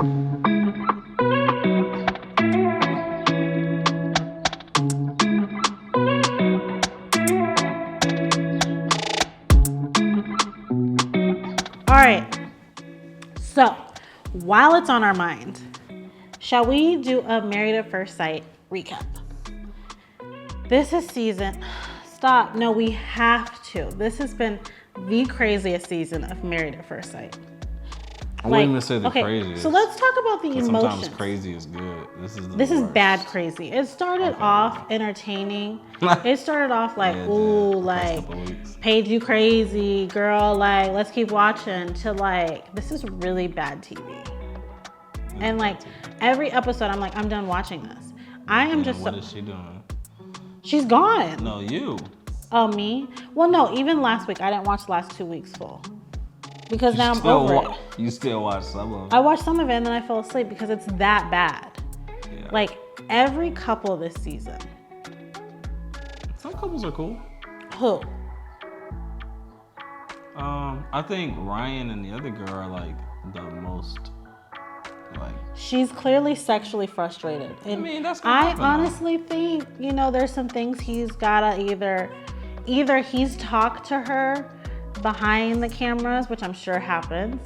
All right, so while it's on our mind, shall we do a Married at First Sight recap? This is season, stop, no, we have to. This has been the craziest season of Married at First Sight. I wouldn't even say the craziest. So let's talk about the emotions. Sometimes crazy is good. This is bad crazy. It started off entertaining. It started off like, ooh, like, Paige, you crazy, girl, like, let's keep watching, to like, this is really bad TV. And like, every episode, I'm like, I'm done watching this. I am just What is she doing? She's gone. No, you. Oh, me? Well, no, even last week, I didn't watch the last 2 weeks full. Because now I'm over it. You still watch some of it? I watched some of it and then I fell asleep because it's that bad. Yeah. Like, every couple this season. Some couples are cool. Who? I think Ryan and the other girl are like the most, like. She's clearly sexually frustrated. And I mean, that's I honestly think, you know, there's some things he's gotta either he's talked to her behind the cameras, which I'm sure happens,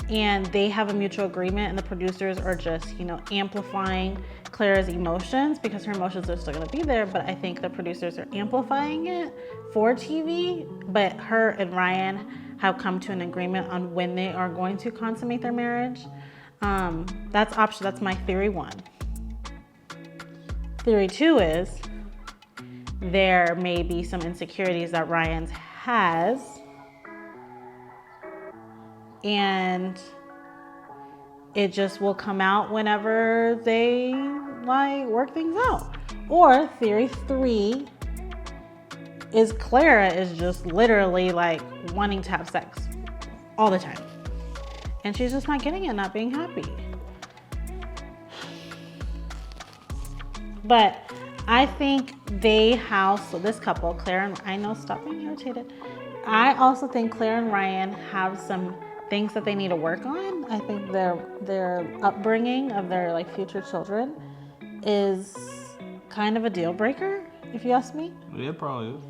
and they have a mutual agreement and the producers are just, you know, amplifying Clara's emotions because her emotions are still gonna be there, but I think the producers are amplifying it for TV, but her and Ryan have come to an agreement on when they are going to consummate their marriage. That's my theory one. Theory two is there may be some insecurities that Ryan has, and it just will come out whenever they like work things out. Or theory three is Clara is just literally like wanting to have sex all the time. And she's just not getting it, not being happy. But I think so this couple, Claire and, I know, stop being irritated. I also think Claire and Ryan have some things that they need to work on. I think their upbringing of their like future children is kind of a deal breaker, if you ask me. Yeah, it probably is.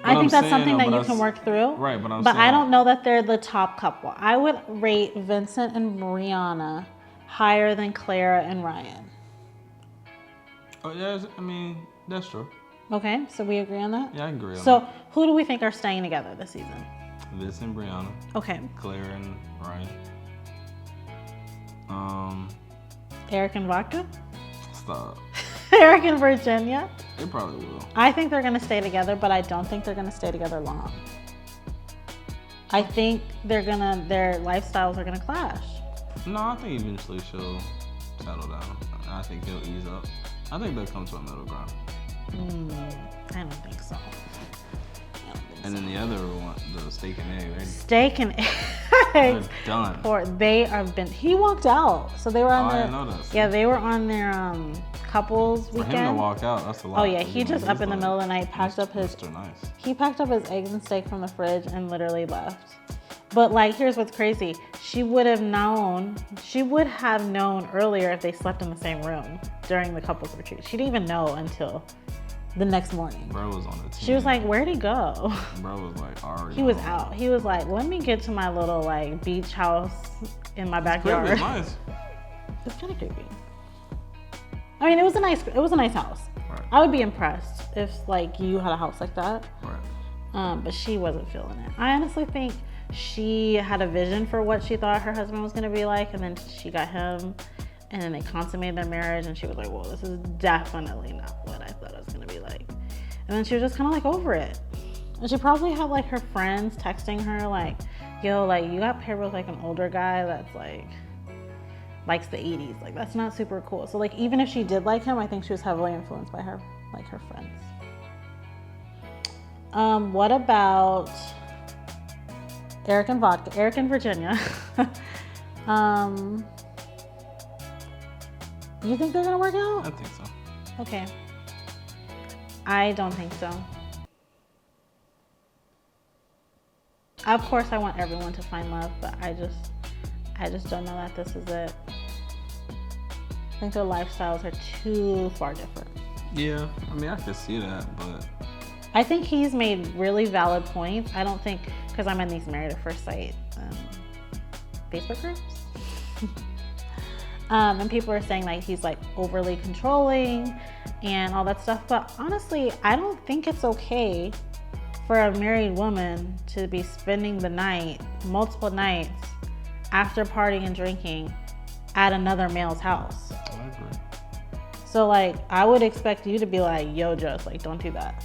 I think that's something that you can work through. Right, but I don't know that they're the top couple. I would rate Vincent and Brianna higher than Clara and Ryan. Oh yeah, I mean, that's true. Okay, so we agree on that? Yeah, I agree on that. So who do we think are staying together this season? Vincent and Brianna. Okay. Claire and Ryan. Eric and Vodka? Stop. Eric and Virginia? They probably will. I think they're gonna stay together, but I don't think they're gonna stay together long. I think their lifestyles are gonna clash. No, I think eventually she'll settle down. I think he'll ease up. I think they'll come to a middle ground. I don't think so. And then the other one, the steak and egg, right? Steak and eggs. They're done. He walked out. So they were on I didn't know that. Yeah, they were on their couples weekend. For him to walk out, that's a lot. Oh yeah, he just up in the middle of the night packed up his He packed up his eggs and steak from the fridge and literally left. But like, here's what's crazy. She would have known earlier if they slept in the same room during the couples retreat. She didn't even know until the next morning. Bro was on the team. She was like, where'd he go? Bro was like already. He was out. He was like, let me get to my little like beach house in my backyard. It's nice. It's kind of creepy. I mean, it was a nice house. Right. I would be impressed if like you had a house like that. Right. But she wasn't feeling it. I honestly think she had a vision for what she thought her husband was gonna be like, and then she got him, and then they consummated their marriage, and she was like, well, this is definitely not what I thought it was gonna be like. And then she was just kind of like over it. And she probably had like her friends texting her like, yo, like you got paired with like an older guy that's like likes the 80s. Like that's not super cool. So like even if she did like him, I think she was heavily influenced by her friends. What about Eric and Virginia? You think they're gonna work out? I think so. Okay. I don't think so. Of course, I want everyone to find love, but I I just don't know that this is it. I think their lifestyles are too far different. Yeah, I mean, I could see that, but I think he's made really valid points. I don't think, because I'm in these Married at First Sight Facebook groups. And people are saying like he's like overly controlling and all that stuff. But honestly, I don't think it's okay for a married woman to be spending the night, multiple nights, after partying and drinking at another male's house. I agree. So like, I would expect you to be like, yo, just like, don't do that.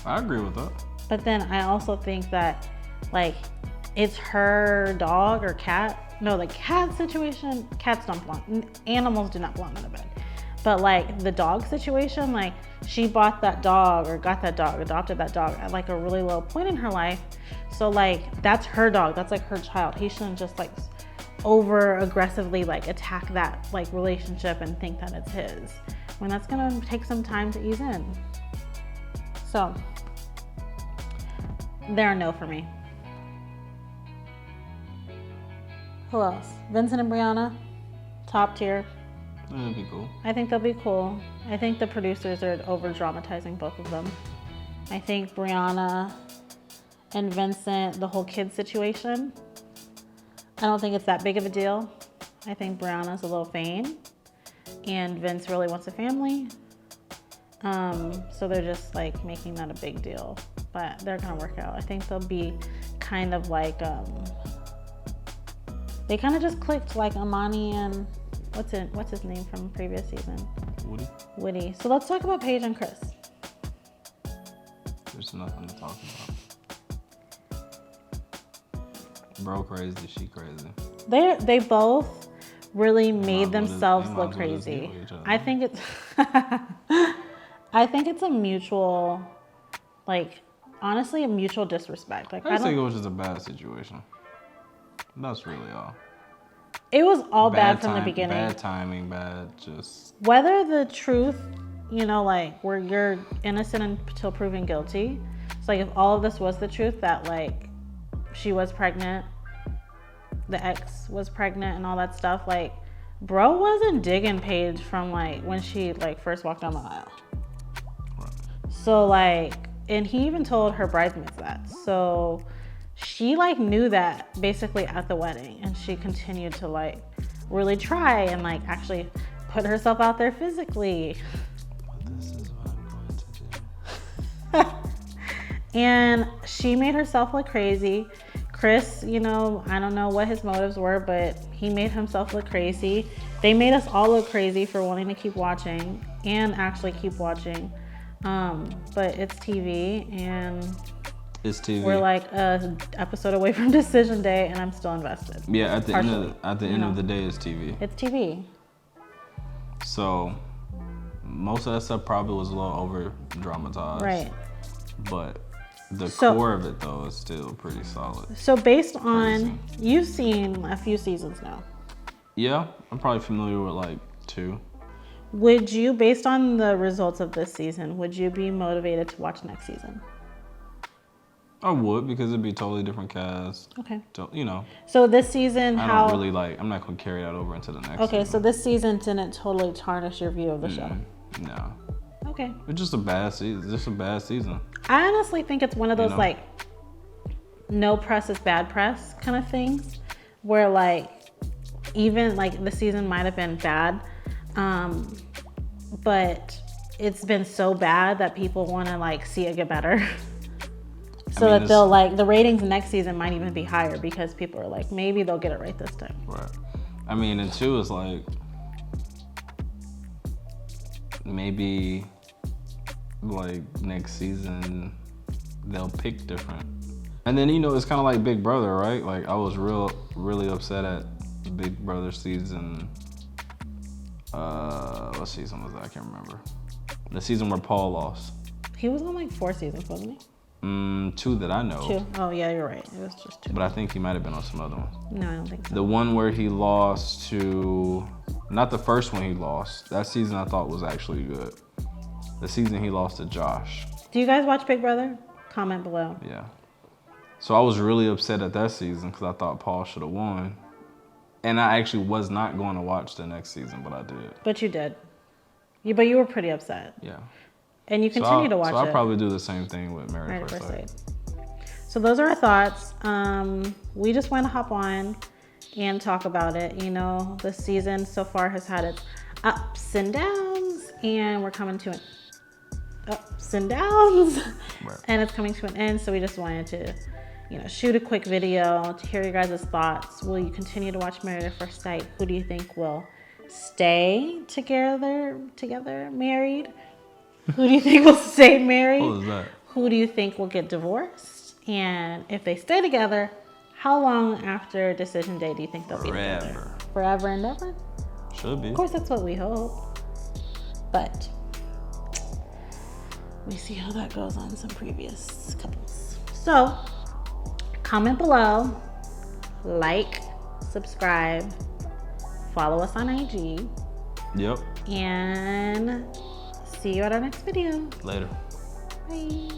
I agree with that. But then I also think that like, it's her dog or cat. No, the cat situation, cats don't belong, animals do not belong in a bed. But like the dog situation, like she bought that dog or got that dog, adopted that dog at like a really low point in her life. So like, that's her dog, that's like her child. He shouldn't just like over aggressively like attack that like relationship and think that it's his, when that's gonna take some time to ease in. So they're a no for me. Who else? Vincent and Brianna, top tier. That'd be cool. I think they'll be cool. I think the producers are over dramatizing both of them. I think Brianna and Vincent, the whole kid situation, I don't think it's that big of a deal. I think Brianna's a little vain and Vince really wants a family. So they're just like making that a big deal, but they're gonna work out. I think they'll be kind of like, they kind of just clicked like Amani and what's his name from previous season? Woody. So let's talk about Paige and Chris. There's nothing to talk about. Bro crazy, she crazy. They both really made themselves look crazy. I think it's I think it's a mutual, like, honestly, a mutual disrespect. Like, I think it was just a bad situation. That's really all. It was all bad from the beginning. Bad timing, just... Whether the truth, you know, like, where you're innocent until proven guilty. It's like, if all of this was the truth, that, like, she was pregnant, the ex was pregnant and all that stuff, like, bro wasn't digging Paige from, like, when she, like, first walked down the aisle. Right. So, like, and he even told her bridesmaids that. So... she like knew that basically at the wedding, and she continued to like really try and like actually put herself out there physically. This is what I'm going to do. And she made herself look crazy. Chris, you know, I don't know what his motives were, but he made himself look crazy. They made us all look crazy for wanting to keep watching and actually keep watching. But it's TV and it's TV. We're like an episode away from decision day, and I'm still invested. Yeah, at the end of the day, it's TV. It's TV. So most of that stuff probably was a little over dramatized. Right. But the core of it though is still pretty solid. So based on, you've seen a few seasons now. Yeah, I'm probably familiar with like 2. Would you, based on the results of this season, would you be motivated to watch next season? I would, because it'd be a totally different cast. Okay. You know. So this season, I'm not going to carry that over into the next Okay, season. so this season didn't totally tarnish your view of the show? No. Okay. It's just a bad season. Just a bad season. I honestly think it's one of those like, no press is bad press kind of things, where like, even like the season might have been bad, but it's been so bad that people want to like see it get better. So that they'll like, the ratings next season might even be higher because people are like, maybe they'll get it right this time. Right. I mean, and 2 is like, maybe like next season they'll pick different. And then, you know, it's kind of like Big Brother, right? Like I was really upset at Big Brother season, what season was that? I can't remember. The season where Paul lost. He was on like 4 seasons, wasn't he? 2 that I know. 2. Oh yeah, you're right. It was just 2. But I think he might have been on some other ones. No, I don't think so. The one where he lost to, not the first one he lost. That season I thought was actually good. The season he lost to Josh. Do you guys watch Big Brother? Comment below. Yeah. So I was really upset at that season because I thought Paul should have won. And I actually was not going to watch the next season, but I did. But you did. But you were pretty upset. Yeah. And you continue to watch it. So I'll probably do the same thing with Married at First Sight. So those are our thoughts. We just want to hop on and talk about it. You know, the season so far has had its ups and downs, and we're coming to an ups and downs, Right. and it's coming to an end. So we just wanted to, you know, shoot a quick video to hear your guys' thoughts. Will you continue to watch Married at First Sight? Who do you think will stay together, married? Who do you think will stay married? What was that? Who do you think will get divorced? And if they stay together, how long after decision day do you think they'll be together? Forever and ever? Should be. Of course, that's what we hope. But we see how that goes on some previous couples. So, comment below, like, subscribe, follow us on IG. Yep. And see you at our next video. Later. Bye.